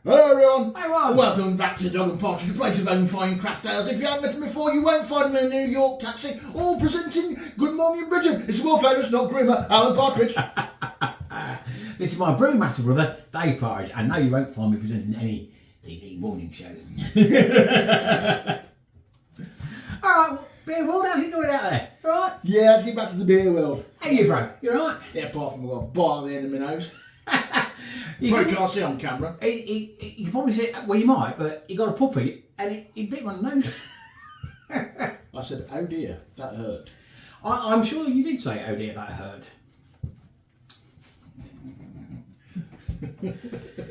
Hello everyone! Hey, Ron. Welcome back to Dog and Partridge, the place of own fine craft ales. If you haven't met them before, you won't find them in a New York taxi, all presenting Good Morning Britain. It's the world famous, not grimmer, Alan Partridge. This is my brewmaster brother, Dave Partridge, and no, you won't find me presenting any TV morning shows. Alright, beer world, how's it going out there? Alright? Yeah, let's get back to the beer world. Hey you bro, you alright? Yeah, apart from a bar at the end of my nose. Probably can't see on camera. You can probably see it, well you might, but he got a puppy and he bit my nose. I said, oh dear, that hurt. I'm sure you did say, oh dear, that hurt.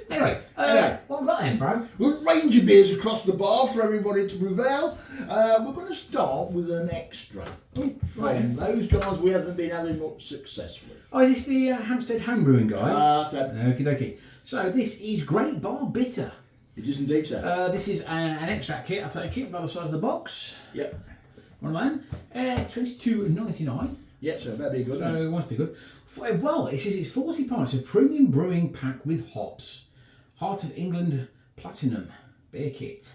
Anyway, what have we got then, bro? Well, range of beers across the bar for everybody to prevail. We're going to start with an extra from those guys we haven't been having much success with. Oh, is this the Hampstead homebrewing guys? That's it. Okie dokie. So this is Great Barr Bitter. It is indeed, sir. This is an extract kit. I'll say a kit by the size of the box. Yep. One of them. $22.99. Yeah, so that'd be good. So it must be good. Well, it says it's 40 pints of premium brewing packed with hops. Heart of England Platinum beer kit.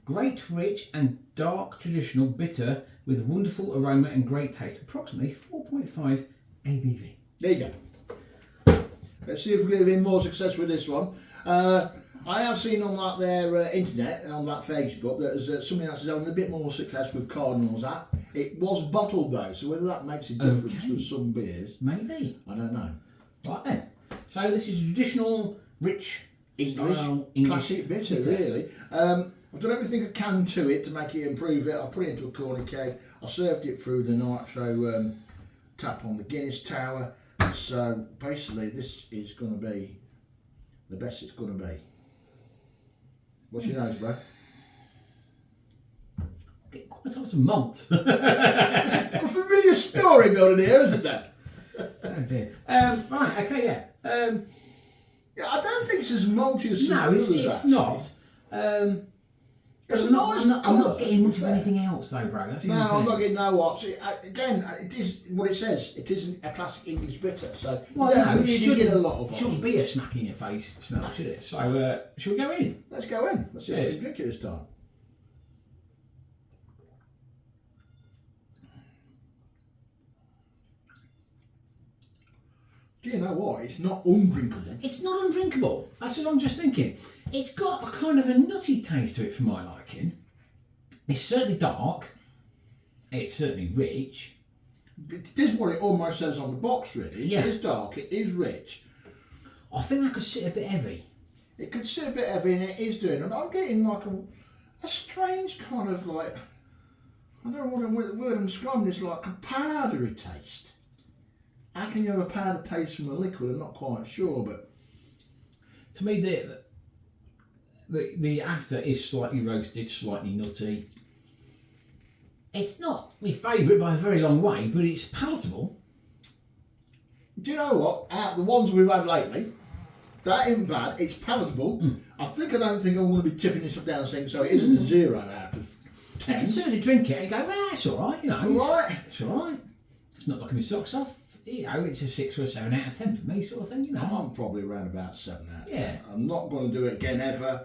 Great, rich and dark traditional bitter with wonderful aroma and great taste. Approximately 4.5 ABV. There you go. Let's see if we're going to have more success with this one. I have seen on that their internet, on that Facebook, that there's something else is having a bit more success with Cardinals at. It was bottled though, so whether that makes a difference with some beers, Maybe. I don't know. Right then. So this is traditional, rich, English classic bitter, really. I've done everything I can to it to make it improve it. I've put it into a corner keg. I served it through the nitro tap on the Guinness Tower. So basically, this is going to be the best it's going to be. What's your nose, bro? Get quite a lot of malt. It's a familiar story building here, isn't there? Oh dear. Right, okay, yeah. Yeah, I don't think it's as malty as some No, others, it's actually. not. It's I'm a nice not colour, getting much to of be fair. anything else though, bro. That's the No, only I'm thing. not getting no what. Again, it is what it says. It isn't a classic English bitter, so Well, you don't no, it really shouldn't get a lot of shouldn't be a smack in your face smell, should it? So, should we go in? Let's go in. Let's see if we Yes. can drink it this time. Do you know what? It's not undrinkable. It's not undrinkable. That's what I'm just thinking. It's got a kind of a nutty taste to it for my liking. It's certainly dark. It's certainly rich. It is what it almost says on the box, really. Yeah. It is dark, it is rich. I think that could sit a bit heavy. It could sit a bit heavy and it is doing, and I'm getting like a strange kind of like, I don't know what the word I'm describing this, like a powdery taste. How can you have a powder taste from a liquid? I'm not quite sure, but To me, the after is slightly roasted, slightly nutty. It's not my favourite by a very long way, but it's palatable. do you know what? Out of the ones we've had lately, that isn't bad. It's palatable. I don't think I'm going to be tipping this up down and saying so it isn't a 0 out of You 10. can certainly drink it and go, well, it's all right, you know. All right. It's all right. It's not knocking my socks off. You know, it's a 6 or a 7 out of 10 for me, sort of thing, you know. I'm probably around about 7 out of 10. Yeah. I'm not going to do it again ever.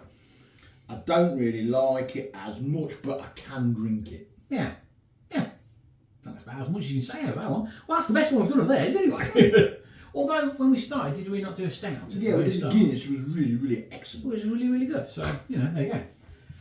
I don't really like it as much, but I can drink it. Yeah. That's about as much as you can say about that one. Well, that's the best one I've done of theirs, anyway. Although, when we started, did we not do a stout? Yeah, but the Guinness was really, really excellent. It was really, really good. So, you know, there you go.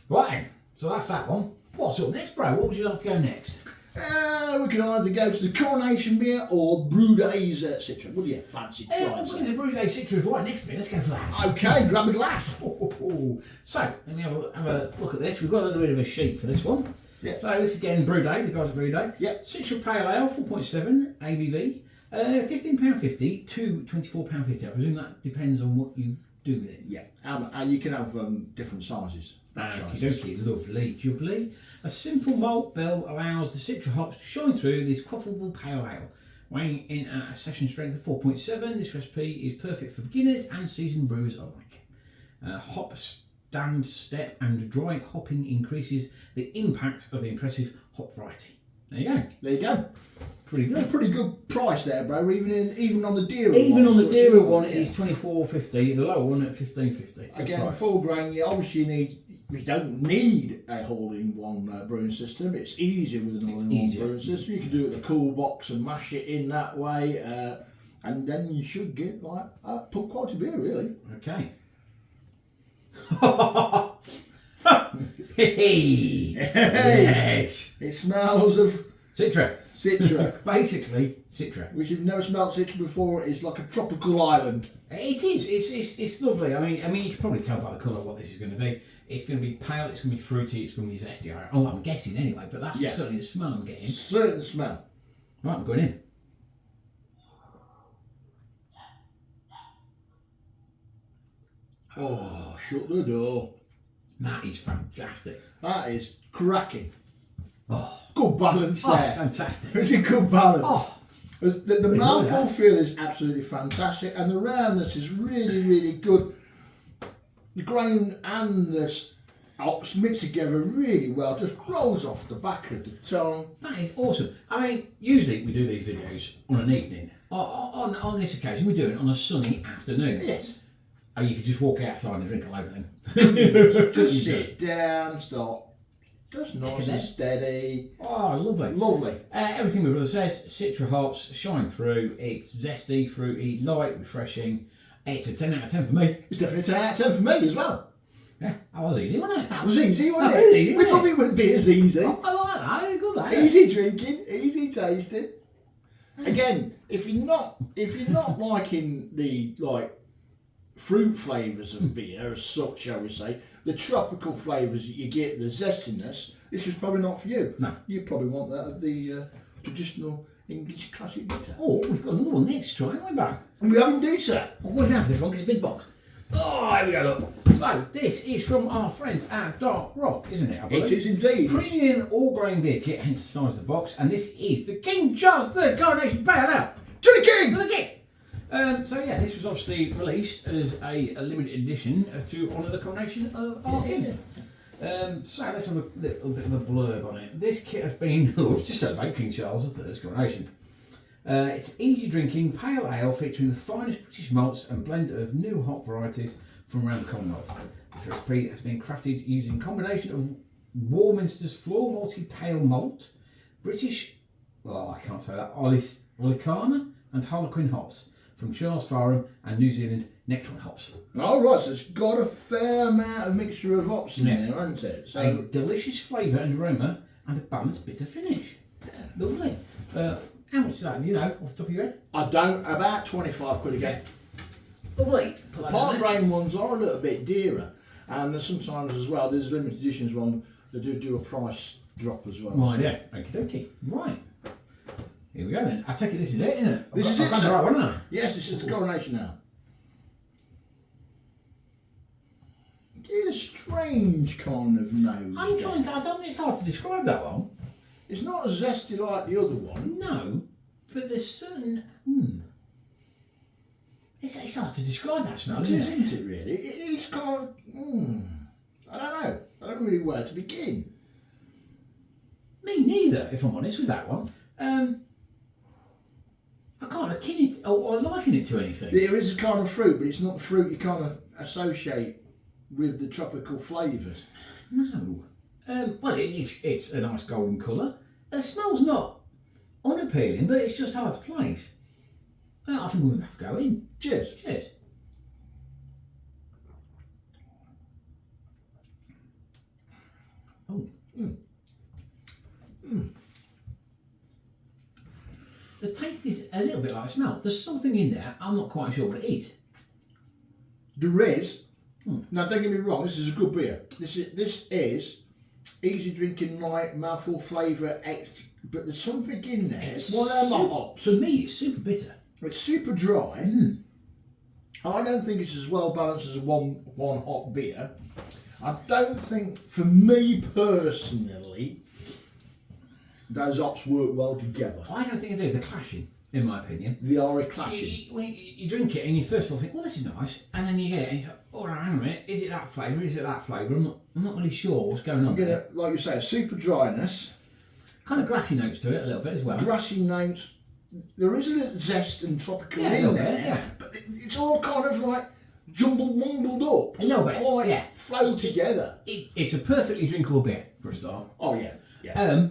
Right then. So that's that one. What's up next, bro? What would you like to go next? We can either go to the Coronation beer or Brewday Citra. What do you fancy trying? Well, the Brewday Citra is right next to me. Let's go for that. Okay, grab a glass. So, let me have a look at this. We've got a little bit of a sheet for this one. Yeah. So this is again Brewday, the guys at Brewday. Yep. Citra Pale Ale, 4.7 ABV, £15.50 to £24.50. I presume that depends on what you do with it. Yeah, and you can have different sizes. Okey-dokey, lovely, jubbly. A simple malt bill allows the Citra hops to shine through this quaffable pale ale. Weighing in at a session strength of 4.7, this recipe is perfect for beginners and seasoned brewers alike. Hop stand step and dry hopping increases the impact of the impressive hop variety. There you go. There you go. Pretty good. Pretty good price there, bro. Even on the dearer Even one. on the dearer one, it is $24.50. The lower one at $15.50. Again, full grain. You obviously you don't need a all-in-one brewing system. It's easier with an all-in-one brewing system. You can do it with a cool box and mash it in that way, and then you should get like pub quality beer, really. Okay. Hey! Yes! It smells of Citra. Citra. Basically, Citra. Which, if you've never smelled Citra before, is like a tropical island. It is. It's lovely. I mean, you can probably tell by the colour what this is going to be. It's going to be pale. It's going to be fruity. It's going to be zesty. Oh, I'm guessing anyway, but that's certainly the smell I'm getting. Certainly the smell. Right, I'm going in. Oh, shut the door. That is fantastic. That is cracking. Oh, good balance there. It's fantastic. It's a good balance. Oh, the mouthful feel is absolutely fantastic, and the roundness is really, really good. The grain and the hops mix together really well. Just rolls off the back of the tongue. that is awesome. I mean, usually we do these videos on an evening. On this occasion, we do it on a sunny afternoon. Yes. Oh, you could just walk outside and drink a load of them. Just sit down, stop. Just nice and steady. Oh, lovely. Lovely. Everything my brother says, Citra hops shine through. It's zesty, fruity, light, refreshing. It's a 10 out of 10 for me. It's definitely a 10 out of 10 for me as well. Yeah, that was easy, wasn't it? That was easy, wasn't That it? was easy, We wasn't thought it wouldn't be as easy. I like that. Good that. Easy drinking, easy tasting. Again, if you're not liking the fruit flavours of beer as such, shall we say, the tropical flavours that you get, the zestiness, this is probably not for you. No. You probably want that of the traditional English classic bitter. Oh, we've got another one next to try, haven't we, Barr? And we haven't do so. I'm going down for this one because it's a big box. Oh, here we go, look. So, this is from our friends at Dark Rock, isn't it? I believe? It is indeed. Premium all-grain beer kit, hence the size of the box. And this is the King Charles III Coronation Pale Ale. To the king! To the king! So yeah, this was obviously released as a limited edition to honour the coronation of our king. So let's have a little bit of a blurb on it. This kit has been just celebrate King Charles III's coronation. It's easy drinking pale ale featuring the finest British malts and blend of new hop varieties from around the Commonwealth. This recipe has been crafted using a combination of Warminster's floor malty pale malt, British, I can't say that, Olicana and Harlequin hops from Charles Fareham and New Zealand Nectaron hops. All right, so it's got a fair amount of mixture of hops in there, hasn't it? So a delicious flavour and aroma and a balanced bitter finish. Lovely. How much is that? Do you know off the top of your head? I don't. About 25 quid again. Lovely. Part grain ones are a little bit dearer, and there's sometimes as well. There's limited editions one that do a price drop as well. Right, yeah. Okie dokie. Right. Here we go then. I take it this is it, isn't it? This is it, I've got the sir. right one, haven't I? Yes, this is the coronation now. Get a strange kind of nose. I'm trying to. I don't think it's hard to describe that one. It's not as zesty like the other one. No, but there's certain. It's hard to describe that smell, It isn't is, it? isn't it? Really, it's kind of. I don't know. I don't really know where to begin. Me neither, if I'm honest with that one. I can't akin it or liken it to anything. There is a kind of fruit, but it's not fruit you kind of associate with the tropical flavours. No. Well, it's a nice golden colour. The smell's not unappealing, but it's just hard to place. I think we're going to have to go in. Cheers. Cheers. Oh. The taste is a little bit like the smell. There's something in there, I'm not quite sure what it is. There is. Now, don't get me wrong, this is a good beer. This is easy drinking, light, mouthful flavour, but there's something in there. It's one of them hops. For me, it's super bitter. It's super dry. I don't think it's as well balanced as a one hop beer. I don't think, for me personally, those hops work well together. I don't think they do. They're clashing, in my opinion. They are a clashing. When you drink it and you first of all think, well, this is nice, and then you get it and you go, oh, hang on a minute, is it that flavour? Is it that flavour? I'm not really sure what's going on. You get, like you say, a super dryness, Kind of grassy notes to it a little bit as well. Grassy notes. There is a little zest and tropical Yeah, a in little there, bit, yeah. but it's all kind of like mumbled up. A little bit, Quite yeah. flow together. It's a perfectly drinkable beer for a start. Oh yeah, yeah.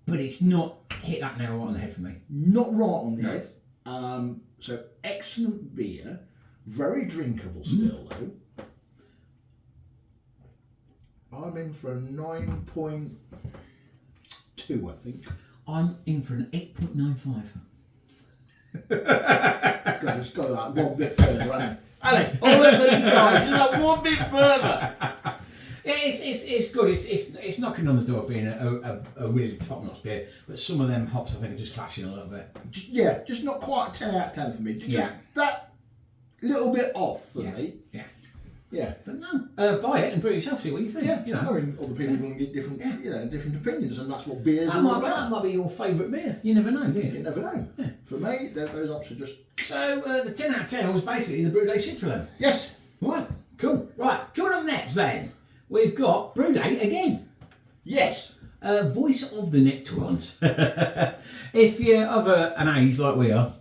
But it's not hit that nail right on the head for me. Not right on the No. head. So excellent beer, very drinkable still though. I'm in for a 9.2, I think. I'm in for an 8.95. It's got that one bit further, hasn't it? All at the time, just that one bit further. It's good. It's knocking on the door of being a really top-notch beer, but some of them hops I think are just clashing a little bit. Just not quite a 10 out of 10 for me. Just Yeah. that little bit off for me. Yeah. But no, buy it and brew it yourself. See what you think. Yeah, You know. I mean, other people will get different, different opinions, and that's what beers That are all might about. be your favourite beer. You never know, do you? You never know. Yeah. For me, those options are just... So the 10 out of 10 was basically the Brewday Citra then. Yes. Right, cool. Right, coming up next then, we've got Brewday again. Yes. Voice of the Nectarons. If you're of an age like we are,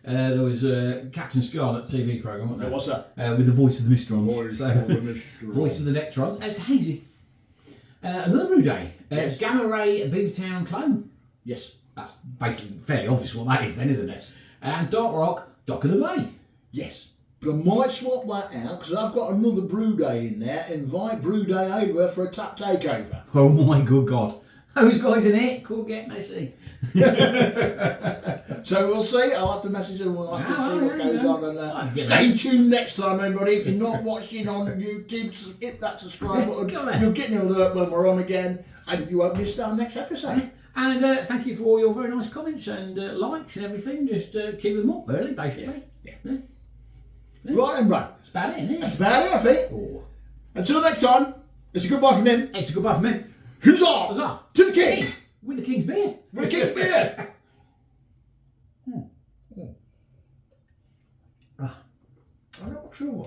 there was a Captain Scarlet TV programme, wasn't there? What's that? With the voice of the Mistrons. Voice of the Mistrons. Voice of the Nectarons. It's hazy. Another Brewday. Yes. Gamma Ray Beavertown Clone. Yes. That's basically fairly obvious what that is then, isn't it? And Dark Rock, Dock of the Bay. Yes. But I might swap that out because I've got another Brewday in there. Invite Brewday over for a tap takeover. Oh my good God. Those guys in it could get messy. So we'll see. I'll have to message them. We'll have to see what goes on. And get stay tuned next time, everybody. If you're not watching on YouTube, hit that subscribe button. You'll get an alert when we're on again, and you won't miss our next episode. And thank you for all your very nice comments and likes and everything. Just keep them up, really, basically. Yeah. Yeah. Right then, bro. That's about it, isn't it? That's about it, I think. Oh. Until next time, it's a goodbye from him. It's a goodbye from me. Huzzah! Huzzah! To the king! With the King's beer. With the king's beer! Ah. I'm not sure what.